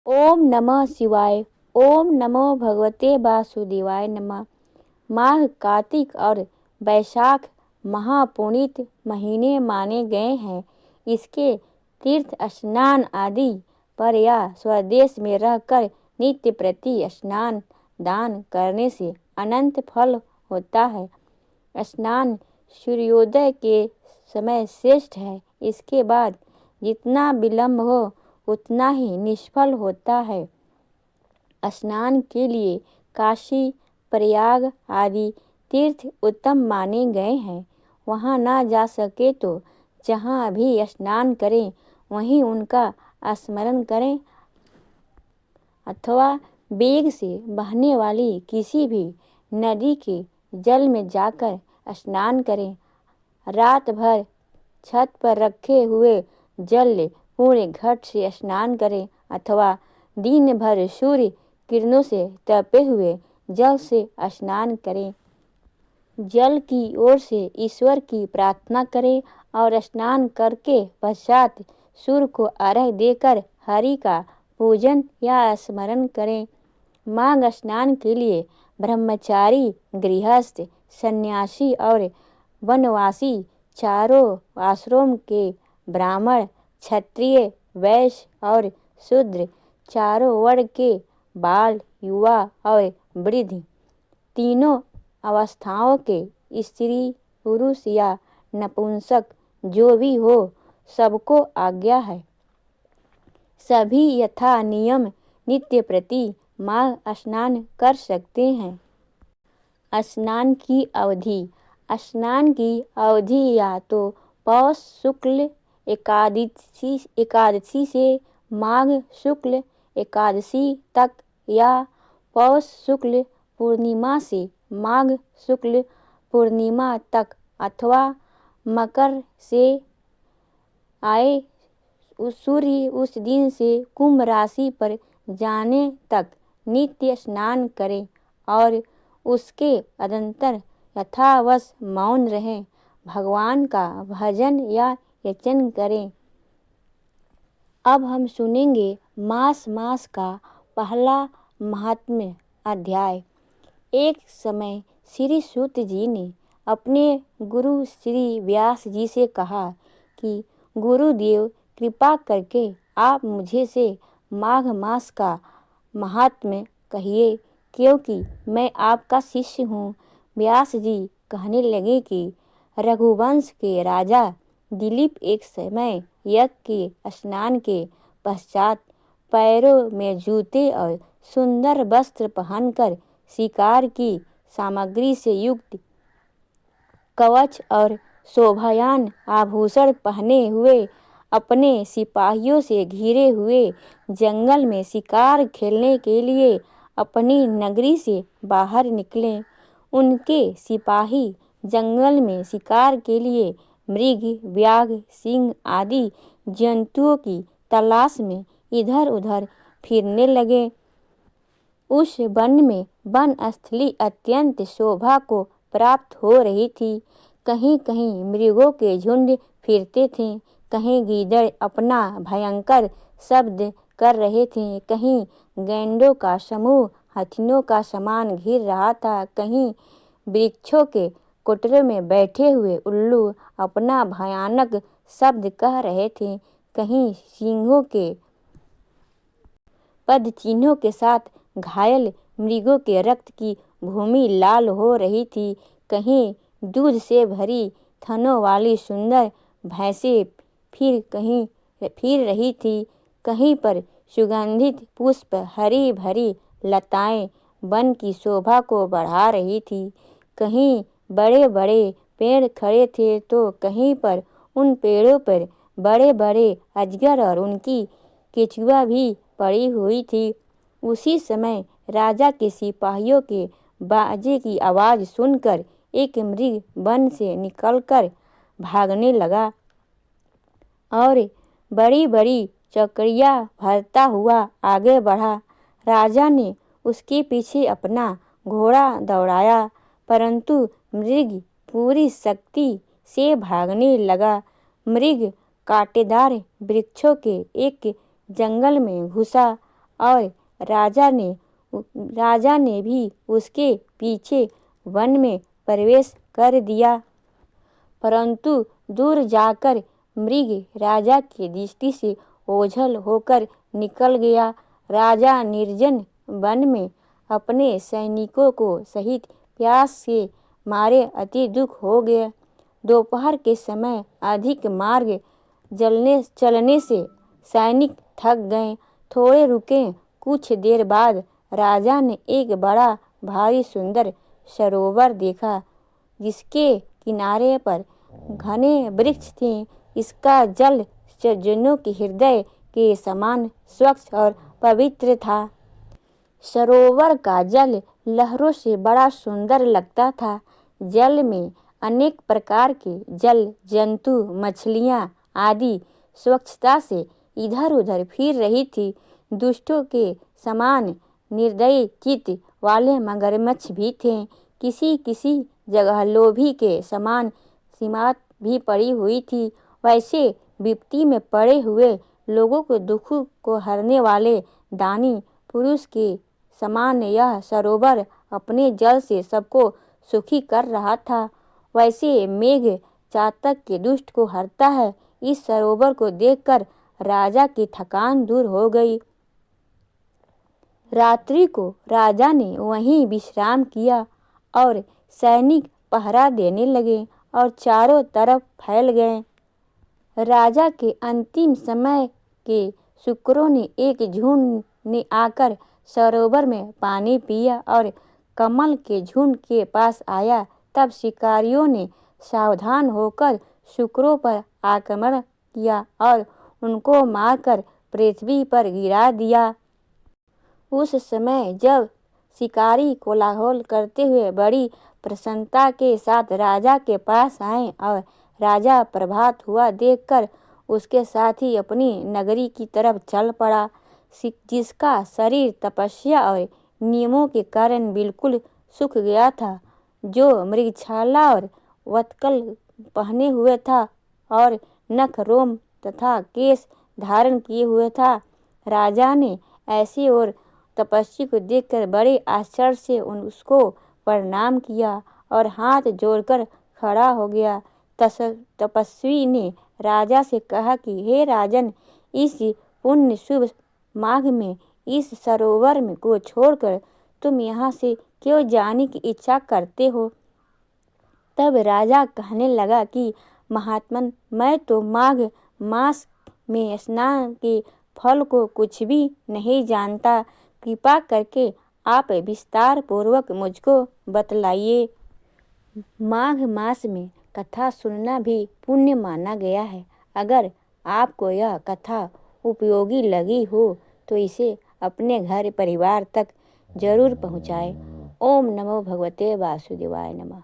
ओम नमः शिवाय। ओम नमो भगवते वासुदेवाय नमः। माघ, कार्तिक और वैशाख महापुनीत महीने माने गए हैं। इसके तीर्थ स्नान आदि पर या स्वदेश में रहकर नित्य प्रति स्नान दान करने से अनंत फल होता है। स्नान सूर्योदय के समय श्रेष्ठ है। इसके बाद जितना विलंब हो उतना ही निष्फल होता है। स्नान के लिए काशी, प्रयाग आदि तीर्थ उत्तम माने गए हैं। वहाँ ना जा सके तो जहाँ भी स्नान करें वहीं उनका स्मरण करें अथवा वेग से बहने वाली किसी भी नदी के जल में जाकर स्नान करें। रात भर छत पर रखे हुए जल पूरे घट से स्नान करें अथवा दिन भर सूर्य किरणों से तपे हुए जल से स्नान करें। जल की ओर से ईश्वर की प्रार्थना करें और स्नान करके पश्चात सूर्य को अर्घ्य देकर हरि का पूजन या स्मरण करें। माघ स्नान के लिए ब्रह्मचारी, गृहस्थ, सन्यासी और वनवासी चारों आश्रम के ब्राह्मण, क्षत्रिय, वैश्य और शूद्र चारों वर्ग के बाल, युवा और वृद्ध तीनों अवस्थाओं के स्त्री, पुरुष या नपुंसक जो भी हो सबको आज्ञा है। सभी यथा नियम नित्य प्रति माघ स्नान कर सकते हैं। स्नान की अवधि। स्नान की अवधि या तो पौष शुक्ल एकादशी से माघ शुक्ल एकादशी तक या पौष शुक्ल पूर्णिमा से माघ शुक्ल पूर्णिमा तक अथवा मकर से आए सूर्य उस दिन से कुंभ राशि पर जाने तक नित्य स्नान करें और उसके अनंतर यथावश मौन रहें, भगवान का भजन या यचन करें। अब हम सुनेंगे मास का पहला महात्म्य अध्याय। एक समय श्री सूत जी ने अपने गुरु श्री व्यास जी से कहा कि गुरुदेव, कृपा करके आप मुझे से माघ मास का महात्म्य कहिए, क्योंकि मैं आपका शिष्य हूँ। व्यास जी कहने लगे कि रघुवंश के राजा दिलीप एक समय यज्ञ के स्नान के पश्चात पैरों में जूते और सुंदर वस्त्र पहनकर शिकार की सामग्री से युक्त कवच और शोभायान आभूषण पहने हुए अपने सिपाहियों से घिरे हुए जंगल में शिकार खेलने के लिए अपनी नगरी से बाहर निकले। उनके सिपाही जंगल में शिकार के लिए मृग, व्याघ्र, सिंह आदि जंतुओं की तलाश में इधर उधर फिरने लगे। उस वन में वनस्थली अत्यंत शोभा को प्राप्त हो रही थी। कहीं कहीं मृगों के झुंड फिरते थे, कहीं गीदड़ अपना भयंकर शब्द कर रहे थे, कहीं गैंडों का समूह हाथियों का समान घिर रहा था, कहीं वृक्षों के कोटरों में बैठे हुए उल्लू अपना भयानक शब्द कह रहे थे, कहीं सिंहों के पद चिन्हों के साथ घायल मृगों के रक्त की भूमि लाल हो रही थी, कहीं दूध से भरी थनों वाली सुंदर भैंसें फिर रही थी, कहीं पर सुगंधित पुष्प हरी भरी लताएं वन की शोभा को बढ़ा रही थी, कहीं बड़े बड़े पेड़ खड़े थे तो कहीं पर उन पेड़ों पर बड़े बड़े अजगर और उनकी केचुआ भी पड़ी हुई थी। उसी समय राजा के सिपाहियों के बाजे की आवाज़ सुनकर एक मृग वन से निकलकर भागने लगा और बड़ी बड़ी चौकड़ियाँ भरता हुआ आगे बढ़ा। राजा ने उसके पीछे अपना घोड़ा दौड़ाया, परंतु मृग पूरी शक्ति से भागने लगा। मृग कांटेदार वृक्षों के एक जंगल में घुसा और राजा ने भी उसके पीछे वन में प्रवेश कर दिया। परंतु दूर जाकर मृग राजा की दृष्टि से ओझल होकर निकल गया। राजा निर्जन वन में अपने सैनिकों को सहित प्यास से मारे अति दुख हो गए। दोपहर के समय अधिक मार्ग चलने से सैनिक थक गए, थोड़े रुके। कुछ देर बाद राजा ने एक बड़ा भारी सुंदर सरोवर देखा, जिसके किनारे पर घने वृक्ष थे। इसका जल सज्जनों के हृदय के समान स्वच्छ और पवित्र था। सरोवर का जल लहरों से बड़ा सुंदर लगता था। जल में अनेक प्रकार के जल जंतु, मछलियां आदि स्वच्छता से इधर उधर फिर रही थी। दुष्टों के समान निर्दयी चित्त वाले मगरमच्छ भी थे। किसी किसी जगह लोभी के समान सीमात भी पड़ी हुई थी। वैसे विपत्ति में पड़े हुए लोगों के दुख को हरने वाले दानी पुरुष के समान यह सरोवर अपने जल से सबको सुखी कर रहा था। वैसे मेघ चातक के दुष्ट को हरता है। इस सरोवर को देखकर राजा की थकान दूर हो गई। रात्रि को राजा ने वहीं विश्राम किया और सैनिक पहरा देने लगे और चारों तरफ फैल गए। राजा के अंतिम समय के शुक्रों ने एक झुंड ने आकर सरोवर में पानी पिया और कमल के झुंड के पास आया। तब शिकारियों ने सावधान होकर शुक्रों पर आक्रमण किया और उनको मारकर पृथ्वी पर गिरा दिया। उस समय जब शिकारी कोलाहल करते हुए बड़ी प्रसन्नता के साथ राजा के पास आए और राजा प्रभात हुआ देखकर उसके साथ ही अपनी नगरी की तरफ चल पड़ा, जिसका शरीर तपस्या और नियमों के कारण बिल्कुल सूख गया था, जो मृगछाला और वत्कल पहने हुए था और नख, रोम तथा केश धारण किए हुए था। राजा ने ऐसी और तपस्वी को देखकर बड़े आश्चर्य से उसको प्रणाम किया और हाथ जोड़कर खड़ा हो गया। तपस्वी ने राजा से कहा कि हे राजन, इस पुण्य शुभ माघ में इस सरोवर में को छोड़कर तुम यहाँ से क्यों जाने की इच्छा करते हो? तब राजा कहने लगा कि महात्मन, मैं तो माघ मास में स्नान के फल को कुछ भी नहीं जानता। कृपा करके आप विस्तार पूर्वक मुझको बतलाइए। माघ मास में कथा सुनना भी पुण्य माना गया है। अगर आपको यह कथा उपयोगी लगी हो तो इसे अपने घर परिवार तक जरूर पहुँचाएं। ओम नमो भगवते वासुदेवाय नमः।